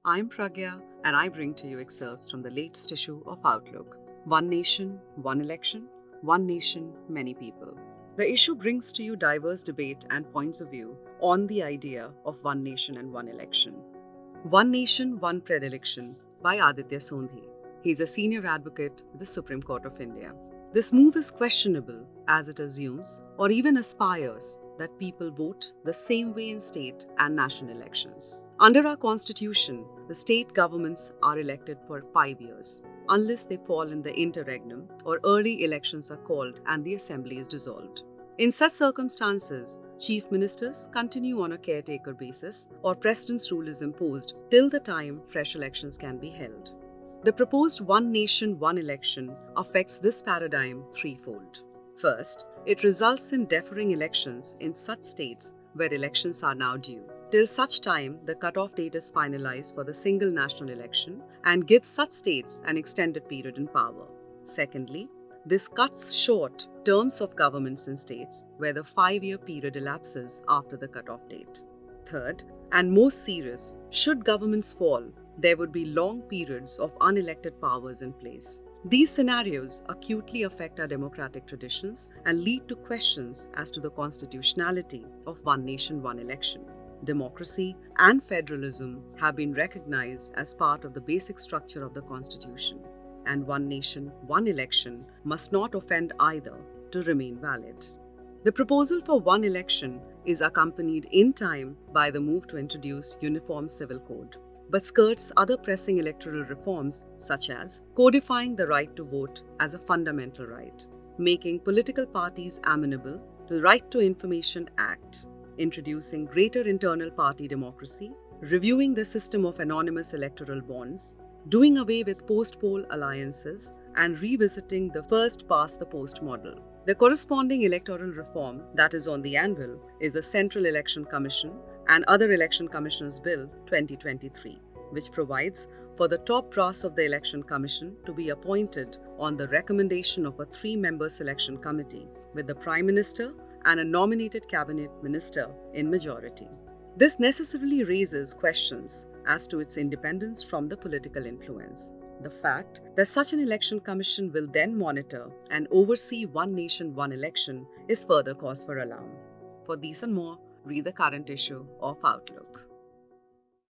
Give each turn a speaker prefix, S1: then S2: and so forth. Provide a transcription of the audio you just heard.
S1: I'm Pragya, and I bring to you excerpts from the latest issue of Outlook. One Nation, One Election, One Nation, Many People. The issue brings to you diverse debate and points of view on the idea of one nation and one election. One Nation, One Predilection by Aditya Sondhi. He is a senior advocate with the Supreme Court of India. This move is questionable as it assumes or even aspires that people vote the same way in state and national elections. Under our constitution, the state governments are elected for 5 years, unless they fall in the interregnum or early elections are called and the assembly is dissolved. In such circumstances, chief ministers continue on a caretaker basis or president's rule is imposed till the time fresh elections can be held. The proposed one nation, one election affects this paradigm threefold. First, it results in deferring elections in such states where elections are now due, till such time the cutoff date is finalized for the single national election and gives such states an extended period in power. Secondly, this cuts short terms of governments in states where the 5-year period elapses after the cutoff date. Third, and most serious, should governments fall, there would be long periods of unelected powers in place. These scenarios acutely affect our democratic traditions and lead to questions as to the constitutionality of one nation, one election. Democracy and federalism have been recognized as part of the basic structure of the Constitution, and one nation, one election must not offend either to remain valid. The proposal for one election is accompanied in time by the move to introduce uniform civil code, but skirts other pressing electoral reforms such as codifying the right to vote as a fundamental right, making political parties amenable to the Right to Information Act, introducing greater internal party democracy, reviewing the system of anonymous electoral bonds, doing away with post-poll alliances, and revisiting the first-past-the-post model. The corresponding electoral reform that is on the anvil is the Central Election Commission and Other Election Commissioners Bill 2023, which provides for the top brass of the Election Commission to be appointed on the recommendation of a 3-member selection committee with the Prime Minister and a nominated cabinet minister in majority. This necessarily raises questions as to its independence from the political influence. The fact that such an election commission will then monitor and oversee one nation, one election is further cause for alarm. For these and more, read the current issue of Outlook.